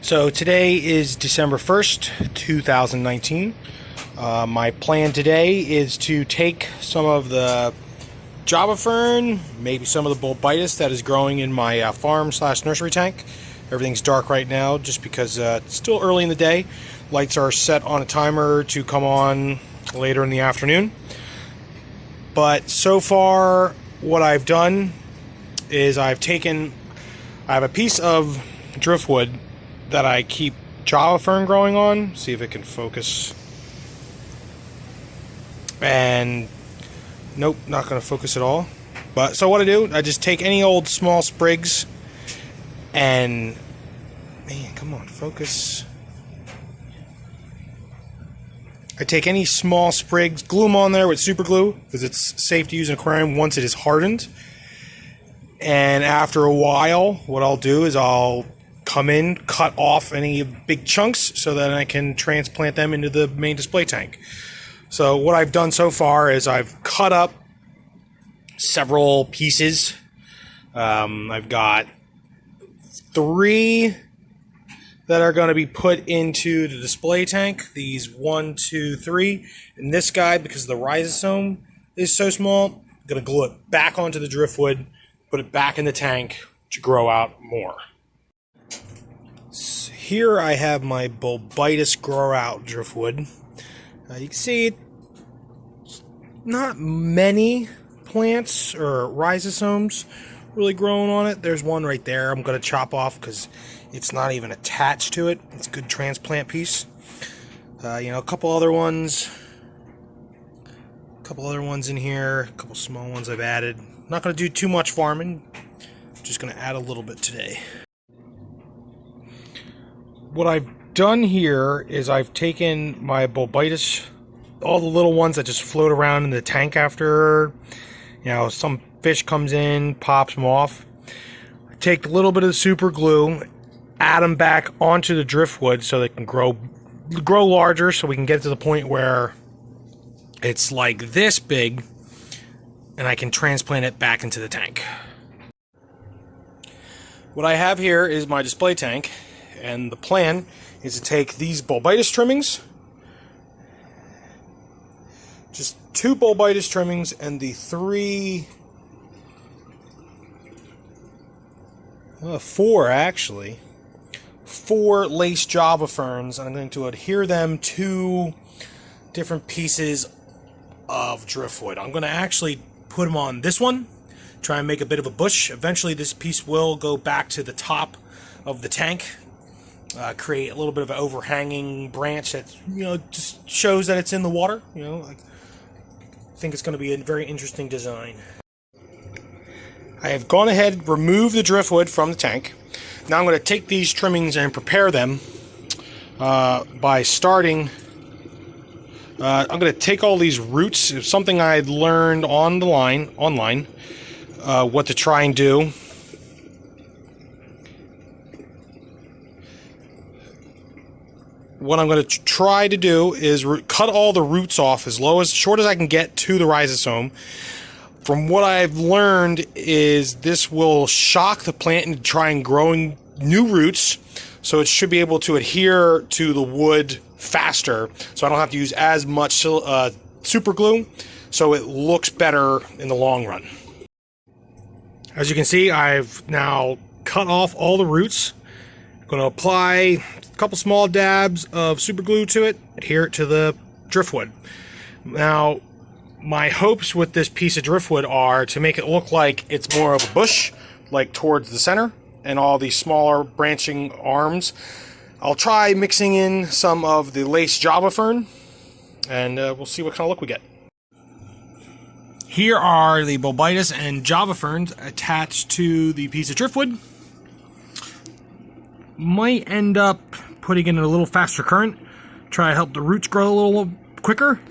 So today is December 1st, 2019. My plan today is to take some of the Java Fern, maybe some of the Bolbitis that is growing in my farm/nursery tank. Everything's dark right now just because it's still early in the day. Lights are set on a timer to come on later in the afternoon. But so far, what I've done is I have a piece of driftwood that I keep Java Fern growing on. See if it can focus. And nope, not going to focus at all. But so what I do, I just take any old small sprigs and, man, come on, focus. I take any small sprigs, glue them on there with superglue because it's safe to use in an aquarium once it is hardened. And after a while, what I'll do is I'll come in, cut off any big chunks so that I can transplant them into the main display tank. So what I've done so far is I've cut up several pieces. I've got 3 that are going to be put into the display tank. These 1, 2, 3. And this guy, because the rhizome is so small, I'm going to glue it back onto the driftwood, put it back in the tank to grow out more. So here I have my Bolbitis grow out driftwood. You can see not many plants or rhizomes really growing on it. There's one right there I'm going to chop off because it's not even attached to it. It's a good transplant piece. A couple other ones. In here. A couple small ones I've added. Not going to do too much farming. Just going to add a little bit today. What I've done here is I've taken my Bolbitis, all the little ones that just float around in the tank after, some fish comes in, pops them off. I take a little bit of the super glue, add them back onto the driftwood so they can grow larger, so we can get to the point where it's like this big, and I can transplant it back into the tank. What I have here is my display tank, and the plan is to take these Bolbitis trimmings, just 2 Bolbitis trimmings, and the 4 lace Java Ferns, and I'm going to adhere them to different pieces of driftwood. I'm going to actually put them on this one, try and make a bit of a bush. Eventually this piece will go back to the top of the tank, create a little bit of an overhanging branch that just shows that it's in the water. I think it's going to be a very interesting design. I have gone ahead, removed the driftwood from the tank. Now I'm going to take these trimmings and prepare them by starting. I'm going to take all these roots. It's something I learned online, what to try and do. What I'm going to try to do is cut all the roots off as short as I can get to the rhizome. From what I've learned is this will shock the plant into trying growing new roots, so it should be able to adhere to the wood faster, so I don't have to use as much super glue, so it looks better in the long run. As you can see, I've now cut off all the roots. I'm going to apply a couple small dabs of super glue to it, adhere it to the driftwood. Now, my hopes with this piece of driftwood are to make it look like it's more of a bush, like towards the center, and all these smaller branching arms. I'll try mixing in some of the lace Java Fern, and we'll see what kind of look we get. Here are the Bolbitis and Java Ferns attached to the piece of driftwood. Might end up putting in a little faster current, try to help the roots grow a little quicker.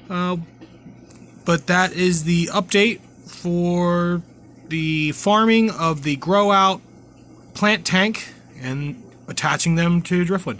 But that is the update for the farming of the grow out plant tank and attaching them to driftwood.